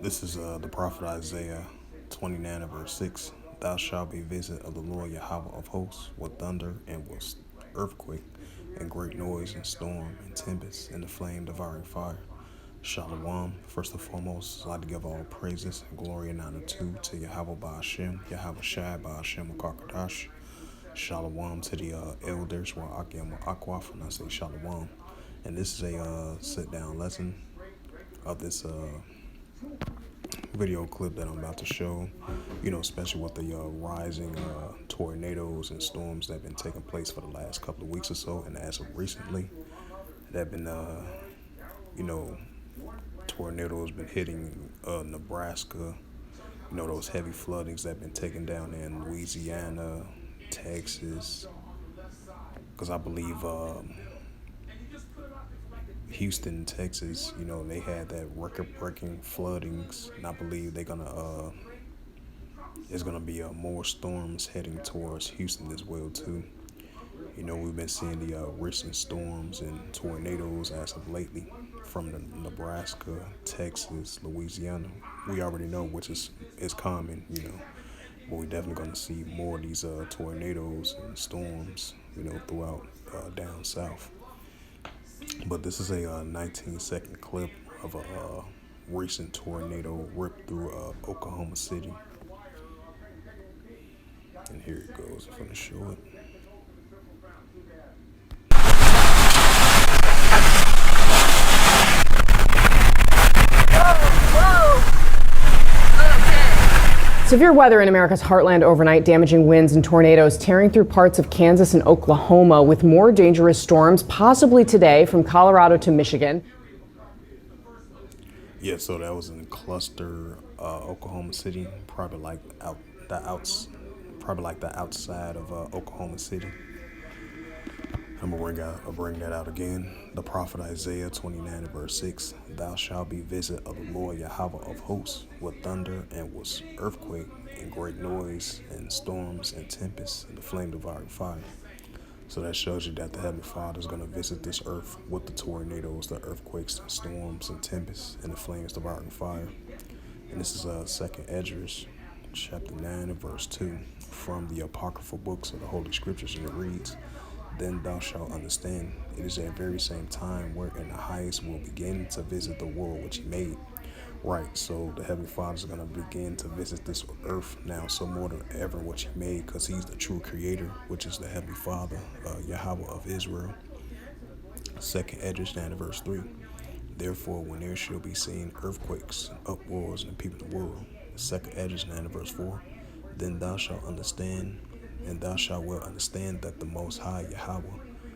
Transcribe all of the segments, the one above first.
This is the prophet Isaiah 29 and verse 6. Thou shalt be visit of the Lord Yahweh of hosts with thunder and with earthquake and great noise and storm and tempest and the flame devouring fire. Shalom. First and foremost, I'd like to give all praises and glory and honor to Yahweh Ba'ashem, Yahweh Shai Ba'ashem Makakadash. Shalom to the elders, Wa'akim Wa'akwaf, and I say Shalom. And this is a sit down lesson of this video clip that I'm about to show, especially with the rising tornadoes and storms that have been taking place for the last couple of weeks or so. And as of recently, that have been, you know, tornadoes been hitting Nebraska, those heavy floodings that have been taken down in Louisiana, Texas, because I believe Houston, Texas, they had that record-breaking floodings, and I believe they're gonna there's gonna be more storms heading towards Houston as well too. We've been seeing the recent storms and tornadoes as of lately from the Nebraska, Texas, Louisiana. We already know which is common, but we're definitely gonna see more of these tornadoes and storms, throughout down south. But this is a 19-second clip of a recent tornado ripped through Oklahoma City. And here it goes. I'm going to show it. Severe weather in America's heartland overnight, damaging winds and tornadoes tearing through parts of Kansas and Oklahoma, with more dangerous storms possibly today from Colorado to Michigan. Yeah, so that was in Cluster, Oklahoma City, probably like the outside of Oklahoma City. I'm gonna bring that out again. The prophet Isaiah 29 and verse 6. Thou shalt be visit of the Lord Yahweh of hosts with thunder and with earthquake and great noise and storms and tempests and the flame devouring fire. So that shows you that the Heavenly Father is going to visit this earth with the tornadoes, the earthquakes, and storms and tempests and the flames devouring fire. And this is Second Esdras, chapter 9 and verse 2, from the apocryphal books of the Holy Scriptures, and it reads, Then thou shalt understand, it is that very same time wherein the highest will begin to visit the world which he made. Right, so the Heavenly Father is going to begin to visit this earth now, so more than ever what he made, because he's the true creator, which is the Heavenly Father, Yahweh of Israel. Second Esdras 9 verse 3. Therefore, when there shall be seen earthquakes and uproars in the people of the world. Second Esdras 9 verse 4. Then thou shalt understand, and thou shalt well understand that the Most High Yahweh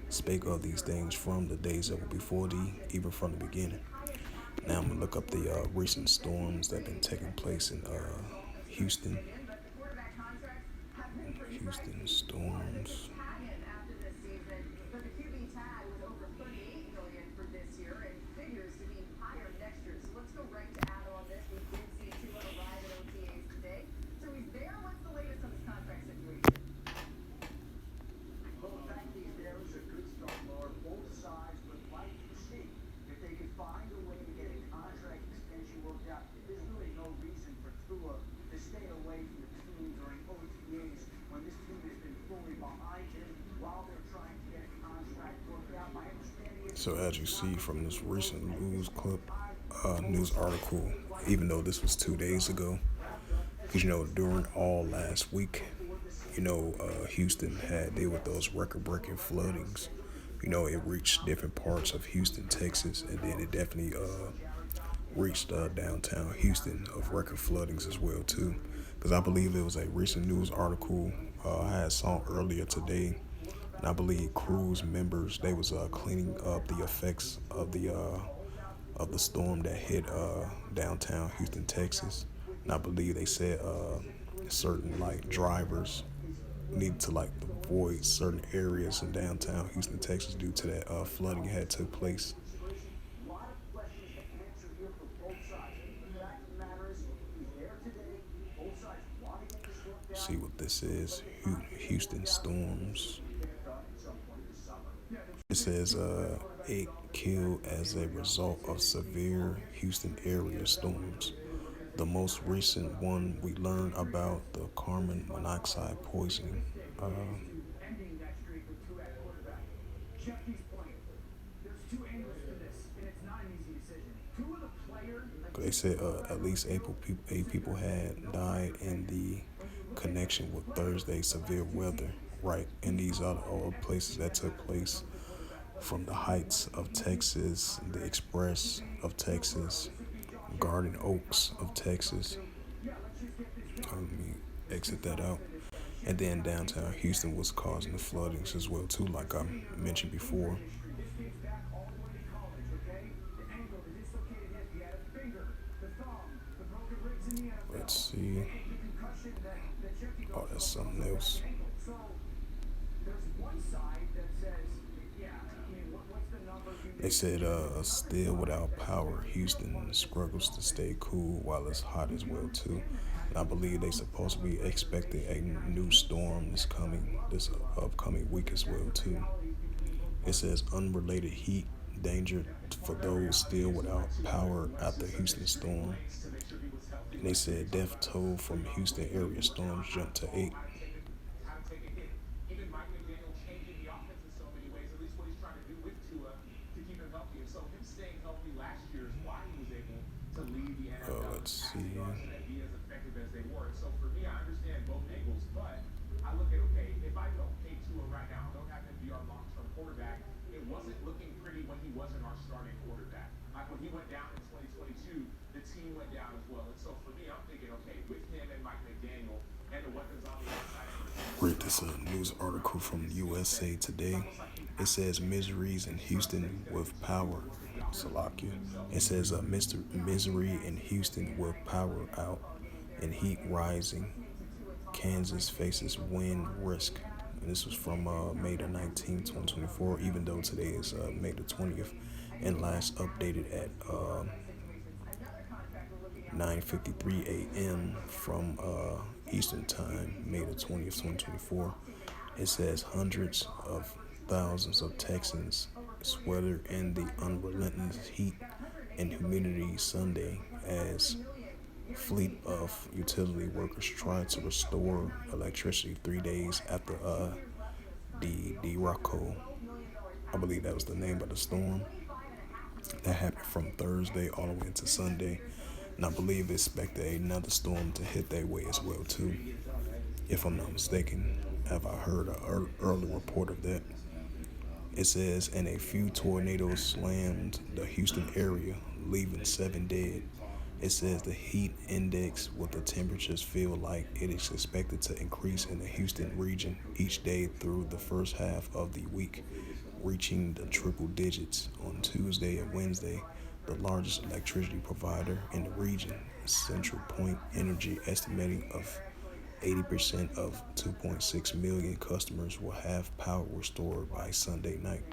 spake of these things from the days that were before thee, even from the beginning. Now I'm gonna look up the recent storms that have been taking place in Houston. Houston storms. So as you see from this recent news article, even though this was 2 days ago, because during all last week, Houston had deal with those record-breaking floodings. It reached different parts of Houston, Texas, and then it definitely reached downtown Houston of record floodings as well too. Because I believe it was a recent news article I had saw earlier today. And I believe cruise members, they was cleaning up the effects of the storm that hit downtown Houston, Texas. And I believe they said certain drivers need to avoid certain areas in downtown Houston, Texas due to that flooding that had took place. See what this is. Houston storms. It says 8 killed as a result of severe Houston area storms. The most recent one, we learned about the carbon monoxide poisoning. They said at least eight people had died in the connection with Thursday severe weather. Right, and these are all places that took place from the Heights of Texas, the Express of Texas, Garden Oaks of Texas. Let me exit that out. And then downtown Houston was causing the floodings as well too, like I mentioned before. Let's see. Oh, that's something else. They said still without power, Houston struggles to stay cool while it's hot as well too. And I believe they supposed to be expecting a new storm this upcoming week as well too. It says unrelated heat danger for those still without power after Houston storm. And they said death toll from Houston area storms jumped to 8. Let's see. Read this news article from USA Today. It says miseries in Houston with power. Salakia. It says misery in Houston with power out and heat rising. Kansas faces wind risk. And this was from May the 19th, 2024, even though today is May the 20th. And last updated at 9:53 a.m. from Eastern Time, May the 20th, 2024. It says hundreds of thousands of Texans sweater in the unrelenting heat and humidity Sunday as fleet of utility workers tried to restore electricity 3 days after the Derecho, I believe that was the name of the storm, that happened from Thursday all the way into Sunday. And I believe they expected another storm to hit their way as well too, if I'm not mistaken. Have I heard an early report of that? It says, and a few tornadoes slammed the Houston area, leaving 7 dead. It says the heat index with the temperatures feel like it is expected to increase in the Houston region each day through the first half of the week, reaching the triple digits on Tuesday and Wednesday. The largest electricity provider in the region, Central Point Energy, estimating of 80% of 2.6 million customers will have power restored by Sunday night.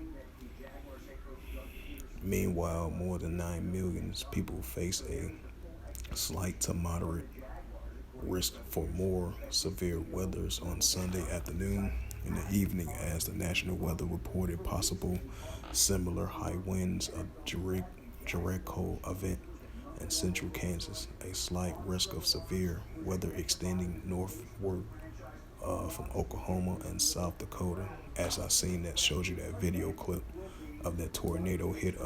Meanwhile, more than 9 million people face a slight to moderate risk for more severe weathers on Sunday afternoon and the evening, as the National Weather reported possible similar high winds of Jericho event in central Kansas, a slight risk of severe weather extending northward from Oklahoma and South Dakota. As I seen that, shows you that video clip of that tornado hit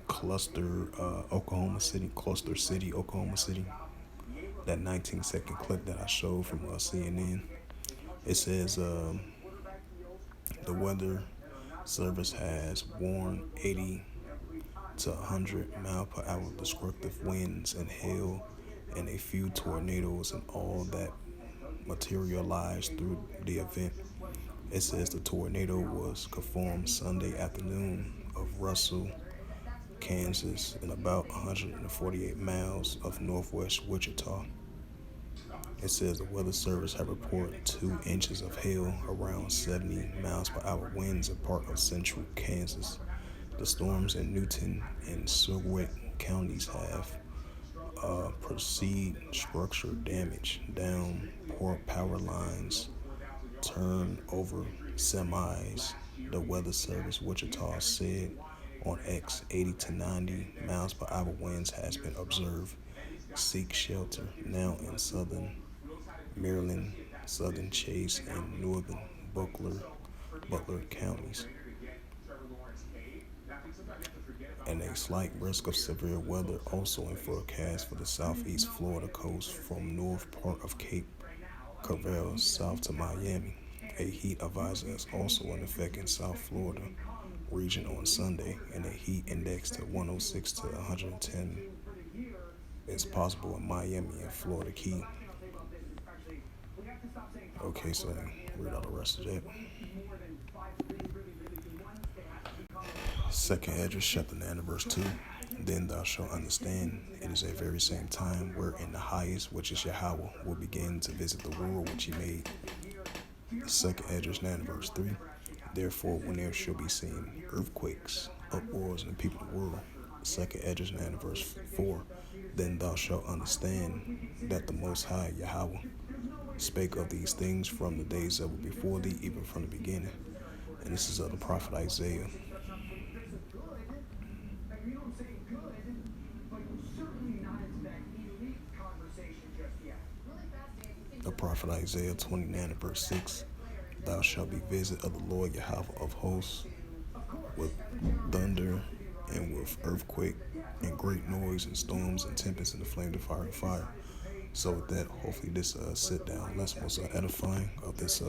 Cluster City, Oklahoma City. That 19-second clip that I showed from CNN. It says the weather service has warned 80 to 100 mile per hour destructive winds and hail and a few tornadoes, and all that materialized through the event. It says the tornado was confirmed Sunday afternoon of Russell, Kansas, and about 148 miles of northwest Wichita. It says the weather service had reported 2 inches of hail, around 70 miles per hour winds in part of central Kansas. The storms in Newton and Scugog counties have proceed structure damage, down power lines, turn over semis. The weather service Wichita said on X 80 to 90 miles per hour winds has been observed. seek shelter now in southern Maryland, southern Chase, and northern Butler counties, and a slight risk of severe weather also in forecast for the southeast Florida coast from north part of Cape Canaveral south to Miami. A heat advisory is also in effect in South Florida region on Sunday, and a heat index to 106 to 110 is possible in Miami and Florida Key. Okay, so read all the rest of that. Second Esdras chapter 9 verse 2. Then thou shalt understand it is a very same time wherein the highest, which is Yahweh, will begin to visit the world which he made. Second Esdras 9 verse 3. Therefore, when there shall be seen earthquakes, uproars in the people of the world. Second Esdras 9 verse 4. Then thou shalt understand that the Most High Yahweh spake of these things from the days that were before thee, even from the beginning. And this is of the prophet Isaiah. The prophet Isaiah 29 verse 6. Thou shalt be visited of the Lord Yahweh of hosts with thunder and with earthquake and great noise and storms and tempests and the flame of fire and fire. So with that, hopefully this sit down lesson was edifying of this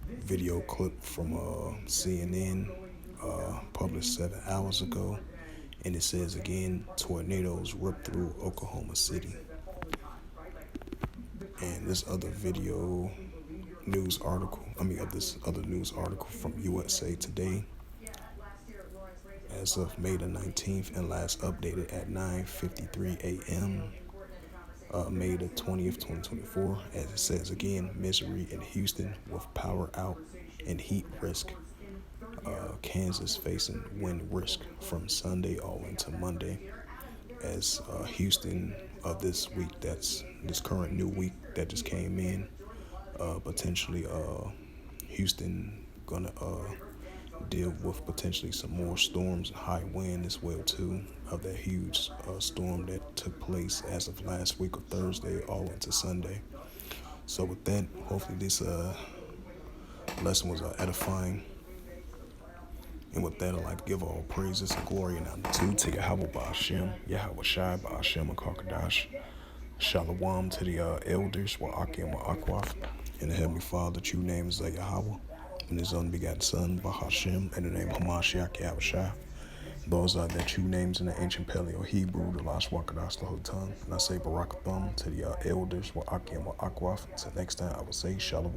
video clip from CNN published 7 hours ago. And it says again, tornadoes ripped through Oklahoma City. And this other video news article, of this other news article from USA Today, as of May the 19th and last updated at 9:53 a.m. May the 20th, 2024. As it says again, misery in Houston with power out and heat risk. Kansas facing wind risk from Sunday all into Monday. As Houston this week, that's this current new week that just came in, potentially Houston gonna deal with potentially some more storms and high wind as well too, of that huge storm that took place as of last week of Thursday all into Sunday. So with that, hopefully this lesson was edifying. And with that, I'd like to give all praises and glory and honor to Yahweh Ba'ashem, Yahweh Shai Ba'ashem and Kakadash. Shalom to the elders, Wa'akim Wa'akwaf, and the Heavenly Father, true name is Yahweh, and his unbegotten Son, Bahashem, and the name of Hamashiach Yahweh Shai. Those are their true names in the ancient Paleo Hebrew, the Lash Wakadash, the whole tongue. And I say Barakathum to the elders, Wa'akim Wa'akwaf. Until next time, I will say Shalom.